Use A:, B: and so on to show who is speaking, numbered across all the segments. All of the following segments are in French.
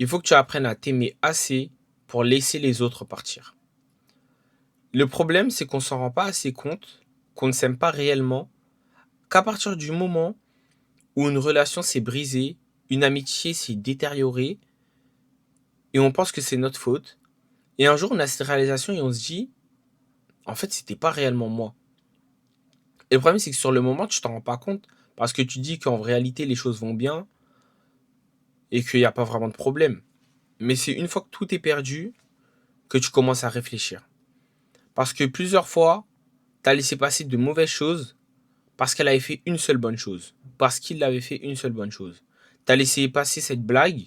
A: Il faut que tu apprennes à t'aimer assez pour laisser les autres partir. Le problème, c'est qu'on s'en rend pas assez compte, qu'on ne s'aime pas réellement, qu'à partir du moment où une relation s'est brisée, une amitié s'est détériorée, et on pense que c'est notre faute. Et un jour, on a cette réalisation et on se dit, en fait, c'était pas réellement moi. Et le problème, c'est que sur le moment, tu t'en rends pas compte parce que tu dis qu'en réalité, les choses vont bien et qu'il n'y a pas vraiment de problème. Mais c'est une fois que tout est perdu que tu commences à réfléchir. Parce que plusieurs fois, tu as laissé passer de mauvaises choses parce qu'elle avait fait une seule bonne chose. Parce qu'il avait fait une seule bonne chose. Tu as laissé passer cette blague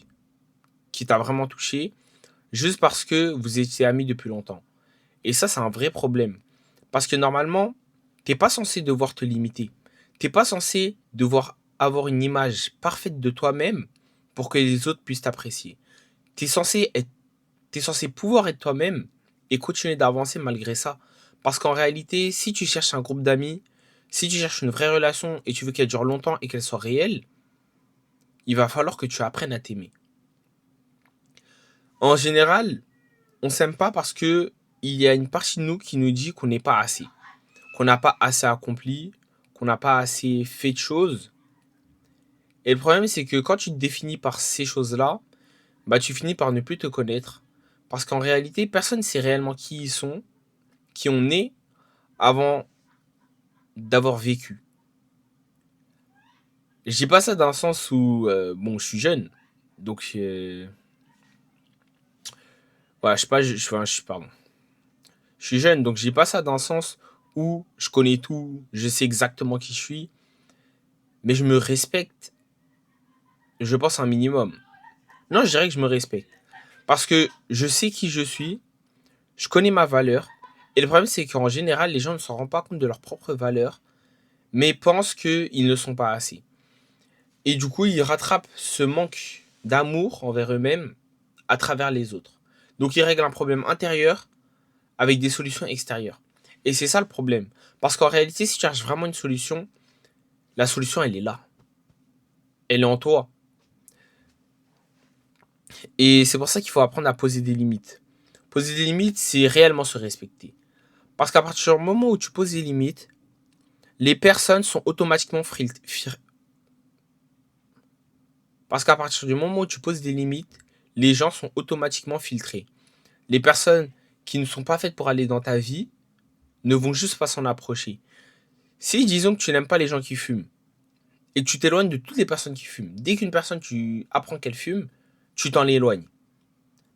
A: qui t'a vraiment touché juste parce que vous étiez amis depuis longtemps. Et ça, c'est un vrai problème. Parce que normalement, t'es pas censé devoir te limiter. T'es pas censé devoir avoir une image parfaite de toi-même pour que les autres puissent t'apprécier. T'es censé être, t'es censé pouvoir être toi-même et continuer d'avancer malgré ça. Parce qu'en réalité, si tu cherches un groupe d'amis, si tu cherches une vraie relation et tu veux qu'elle dure longtemps et qu'elle soit réelle, il va falloir que tu apprennes à t'aimer. En général, on s'aime pas parce que il y a une partie de nous qui nous dit qu'on n'est pas assez, qu'on n'a pas assez accompli, qu'on n'a pas assez fait de choses. Et le problème, c'est que quand tu te définis par ces choses-là, bah, tu finis par ne plus te connaître. Parce qu'en réalité, personne ne sait réellement qui ils sont, qui on est, avant d'avoir vécu. Je dis pas ça dans le sens où, bon, je suis jeune. Donc, ouais, je sais pas, pardon. Je suis jeune, donc je dis pas ça dans le sens où je connais tout, je sais exactement qui je suis, mais je me respecte, je pense, un minimum. Non, je dirais que je me respecte. Parce que je sais qui je suis, je connais ma valeur. Et le problème, c'est qu'en général, les gens ne s'en rendent pas compte de leur propre valeur, mais pensent qu'ils ne sont pas assez. Et du coup, ils rattrapent ce manque d'amour envers eux-mêmes à travers les autres. Donc, ils règlent un problème intérieur avec des solutions extérieures. Et c'est ça le problème. Parce qu'en réalité, si tu cherches vraiment une solution, la solution, elle est là. Elle est en toi. Et c'est pour ça qu'il faut apprendre à poser des limites. Poser des limites, c'est réellement se respecter. Parce qu'à partir du moment où tu poses des limites, les personnes sont automatiquement Parce qu'à partir du moment où tu poses des limites, les gens sont automatiquement filtrés. Les personnes qui ne sont pas faites pour aller dans ta vie ne vont juste pas s'en approcher. Si disons que tu n'aimes pas les gens qui fument et que tu t'éloignes de toutes les personnes qui fument, dès qu'une personne tu apprends qu'elle fume, tu t'en éloignes.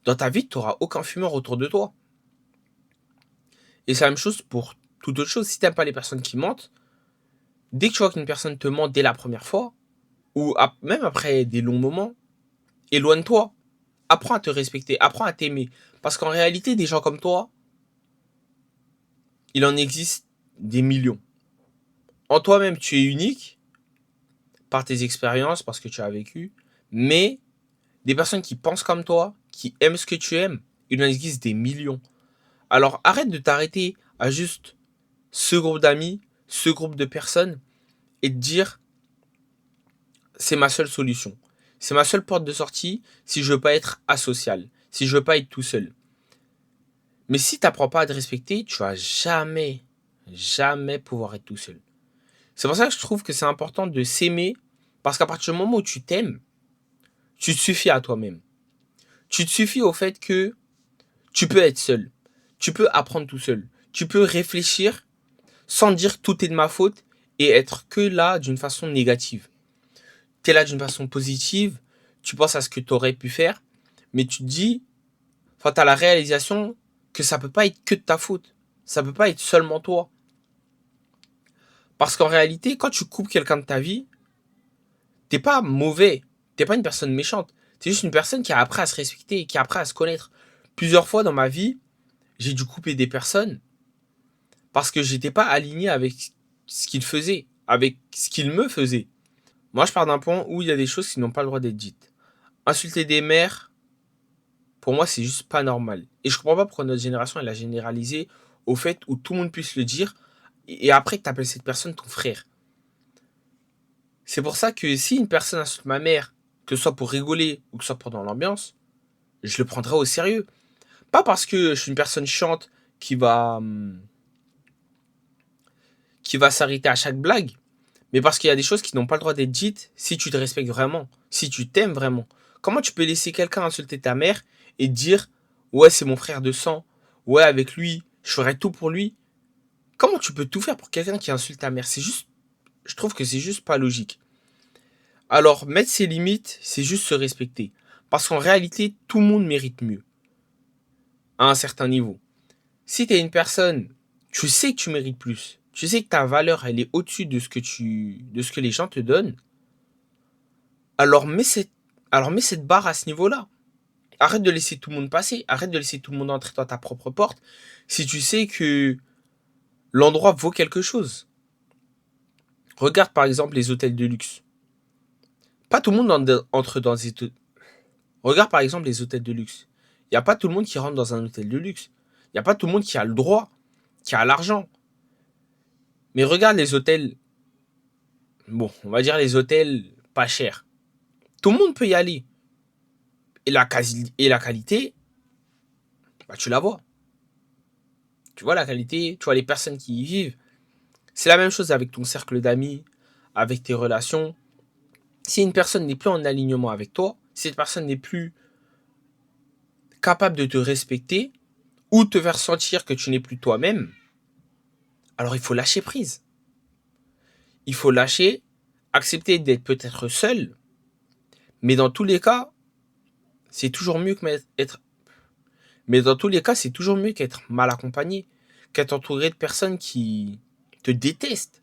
A: Dans ta vie, tu n'auras aucun fumeur autour de toi. Et c'est la même chose pour toute autre chose. Si tu n'aimes pas les personnes qui mentent, dès que tu vois qu'une personne te ment dès la première fois, ou même après des longs moments, éloigne-toi. Apprends à te respecter, apprends à t'aimer. Parce qu'en réalité, des gens comme toi, il en existe des millions. En toi-même, tu es unique par tes expériences, parce que tu as vécu, mais des personnes qui pensent comme toi, qui aiment ce que tu aimes, il en existe des millions. Alors arrête de t'arrêter à juste ce groupe d'amis, ce groupe de personnes, et te dire, c'est ma seule solution. C'est ma seule porte de sortie si je veux pas être asocial, si je veux pas être tout seul. Mais si tu n'apprends pas à te respecter, tu vas jamais, jamais pouvoir être tout seul. C'est pour ça que je trouve que c'est important de s'aimer, parce qu'à partir du moment où tu t'aimes, tu te suffis à toi-même. Tu te suffis au fait que tu peux être seul. Tu peux apprendre tout seul. Tu peux réfléchir sans dire tout est de ma faute et être que là d'une façon négative. Tu es là d'une façon positive, tu penses à ce que tu aurais pu faire, mais tu te dis, enfin, tu as la réalisation que ça peut pas être que de ta faute. Ça peut pas être seulement toi. Parce qu'en réalité, quand tu coupes quelqu'un de ta vie, t'es pas mauvais. T'es pas une personne méchante. T'es juste une personne qui a appris à se respecter, qui a appris à se connaître. Plusieurs fois dans ma vie, j'ai dû couper des personnes parce que j'étais pas aligné avec ce qu'ils faisaient, avec ce qu'ils me faisaient. Moi, je pars d'un point où il y a des choses qui n'ont pas le droit d'être dites. Insulter des mères, pour moi, c'est juste pas normal. Et je comprends pas pourquoi notre génération, elle a généralisé au fait où tout le monde puisse le dire et après que t'appelles cette personne ton frère. C'est pour ça que si une personne insulte ma mère, que ce soit pour rigoler ou que ce soit pendant l'ambiance, je le prendrai au sérieux. Pas parce que je suis une personne chiante qui va, qui va s'arrêter à chaque blague, mais parce qu'il y a des choses qui n'ont pas le droit d'être dites si tu te respectes vraiment, si tu t'aimes vraiment. Comment tu peux laisser quelqu'un insulter ta mère et dire ouais, c'est mon frère de sang, ouais, avec lui, je ferai tout pour lui. Comment tu peux tout faire pour quelqu'un qui insulte ta mère? C'est juste, je trouve que c'est juste pas logique. Alors, mettre ses limites, c'est juste se respecter. Parce qu'en réalité, tout le monde mérite mieux, à un certain niveau. Si tu es une personne, tu sais que tu mérites plus, tu sais que ta valeur, elle est au-dessus de ce que les gens te donnent, alors mets cette barre à ce niveau-là. Arrête de laisser tout le monde passer, arrête de laisser tout le monde entrer dans ta propre porte, si tu sais que l'endroit vaut quelque chose. Regarde par exemple les hôtels de luxe. Pas tout le monde entre dans ces... Regarde par exemple les hôtels de luxe. Il n'y a pas tout le monde qui rentre dans un hôtel de luxe. Il n'y a pas tout le monde qui a le droit, qui a l'argent. Mais regarde les hôtels, bon, on va dire les hôtels pas chers. Tout le monde peut y aller. Et la qualité, bah, tu la vois. Tu vois la qualité, tu vois les personnes qui y vivent. C'est la même chose avec ton cercle d'amis, avec tes relations. Si une personne n'est plus en alignement avec toi, si cette personne n'est plus capable de te respecter ou te faire sentir que tu n'es plus toi-même, alors il faut lâcher prise. Il faut lâcher, accepter d'être peut-être seul, mais dans tous les cas, c'est toujours mieux que être. Mais dans tous les cas, c'est toujours mieux qu'être mal accompagné, qu'être entouré de personnes qui te détestent.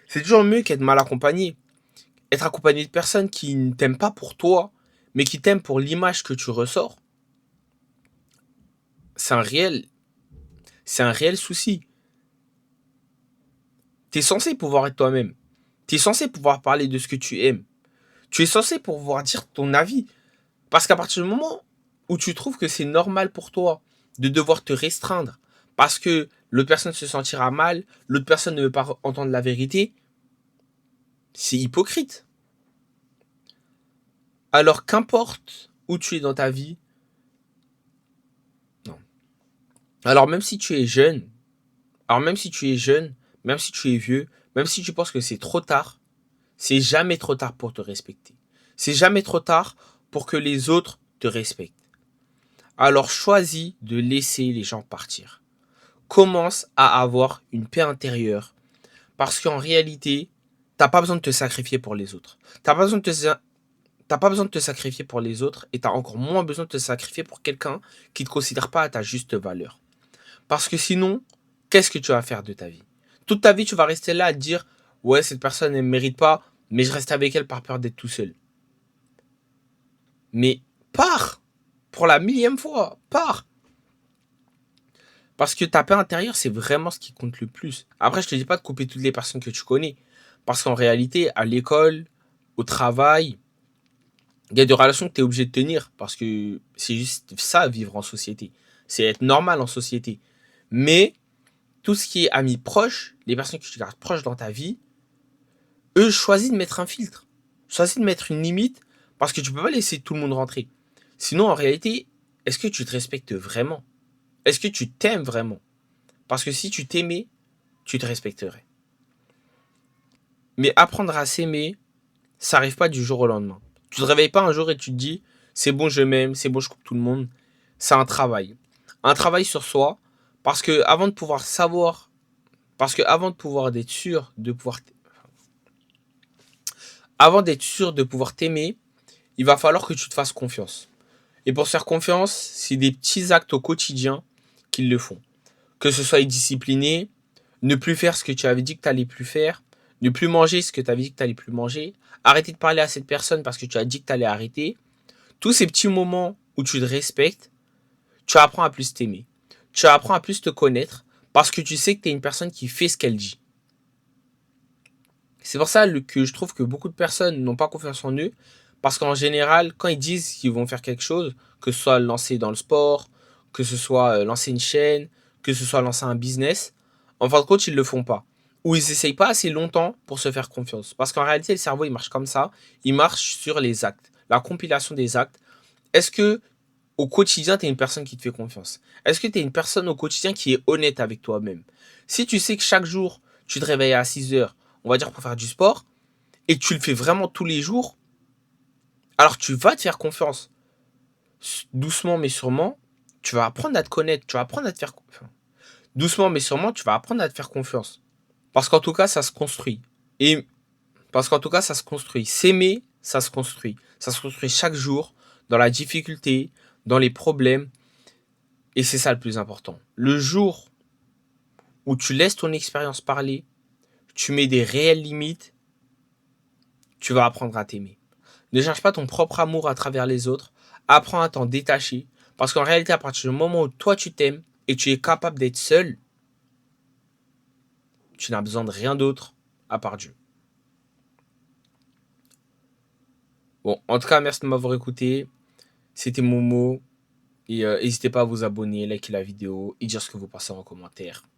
A: C'est toujours mieux qu'être mal accompagné. Être accompagné de personnes qui ne t'aiment pas pour toi, mais qui t'aiment pour l'image que tu ressors, c'est un réel, c'est un réel souci. Tu es censé pouvoir être toi-même. Tu es censé pouvoir parler de ce que tu aimes. Tu es censé pouvoir dire ton avis. Parce qu'à partir du moment où tu trouves que c'est normal pour toi de devoir te restreindre parce que l'autre personne se sentira mal, l'autre personne ne veut pas entendre la vérité, c'est hypocrite. Alors qu'importe où tu es dans ta vie, non. Alors même si tu es jeune, alors même si tu es jeune, même si tu es vieux, même si tu penses que c'est trop tard, c'est jamais trop tard pour te respecter. C'est jamais trop tard pour que les autres te respectent. Alors choisis de laisser les gens partir. Commence à avoir une paix intérieure. Parce qu'en réalité, t'as pas besoin de te sacrifier pour les autres. T'as pas besoin de te sacrifier pour les autres et t'as encore moins besoin de te sacrifier pour quelqu'un qui ne te considère pas à ta juste valeur. Parce que sinon, qu'est-ce que tu vas faire de ta vie? Toute ta vie, tu vas rester là à te dire ouais, cette personne ne me mérite pas, mais je reste avec elle par peur d'être tout seul. Mais pars! Pour la millième fois, pars! Parce que ta paix intérieure, c'est vraiment ce qui compte le plus. Après, je te dis pas de couper toutes les personnes que tu connais. Parce qu'en réalité, à l'école, au travail, il y a des relations que tu es obligé de tenir. Parce que c'est juste ça, vivre en société. C'est être normal en société. Mais tout ce qui est amis proches, les personnes que tu gardes proches dans ta vie, eux, choisis de mettre un filtre. Choisis de mettre une limite. Parce que tu peux pas laisser tout le monde rentrer. Sinon, en réalité, est-ce que tu te respectes vraiment? Est-ce que tu t'aimes vraiment? Parce que si tu t'aimais, tu te respecterais. Mais apprendre à s'aimer, ça n'arrive pas du jour au lendemain. Tu te réveilles pas un jour et tu te dis, c'est bon, je m'aime, c'est bon, je coupe tout le monde. C'est un travail. Un travail sur soi, parce que avant de pouvoir savoir, parce que avant d'être sûr de pouvoir t'aimer, il va falloir que tu te fasses confiance. Et pour se faire confiance, c'est des petits actes au quotidien qui le font. Que ce soit être discipliné, ne plus faire ce que tu avais dit que tu allais plus faire, ne plus manger ce que tu avais dit que tu allais plus manger, arrêter de parler à cette personne parce que tu as dit que tu allais arrêter. Tous ces petits moments où tu te respectes, tu apprends à plus t'aimer. Tu apprends à plus te connaître parce que tu sais que tu es une personne qui fait ce qu'elle dit. C'est pour ça que je trouve que beaucoup de personnes n'ont pas confiance en eux parce qu'en général, quand ils disent qu'ils vont faire quelque chose, que ce soit lancer dans le sport, que ce soit lancer une chaîne, que ce soit lancer un business, en fin de compte, ils ne le font pas. Ou ils n'essayent pas assez longtemps pour se faire confiance. Parce qu'en réalité, le cerveau, il marche comme ça. Il marche sur les actes. la compilation des actes. Est-ce que au quotidien, tu es une personne qui te fait confiance? Est-ce que tu es une personne au quotidien qui est honnête avec toi-même? Si tu sais que chaque jour, tu te réveilles à 6 heures, on va dire pour faire du sport, et que tu le fais vraiment tous les jours, alors tu vas te faire confiance. Doucement mais sûrement, tu vas apprendre à te connaître, tu vas apprendre à te faire confiance. Doucement mais sûrement, tu vas apprendre à te faire confiance. Parce qu'en tout cas, ça se construit. Et parce qu'en tout cas, ça se construit. S'aimer, ça se construit. Ça se construit chaque jour, dans la difficulté, dans les problèmes. Et c'est ça le plus important. Le jour où tu laisses ton expérience parler, tu mets des réelles limites, tu vas apprendre à t'aimer. Ne cherche pas ton propre amour à travers les autres. Apprends à t'en détacher. Parce qu'en réalité, à partir du moment où toi tu t'aimes et tu es capable d'être seul, tu n'as besoin de rien d'autre à part Dieu. Bon, en tout cas, merci de m'avoir écouté. C'était Momo. Et n'hésitez pas à vous abonner, liker la vidéo et dire ce que vous pensez en commentaire.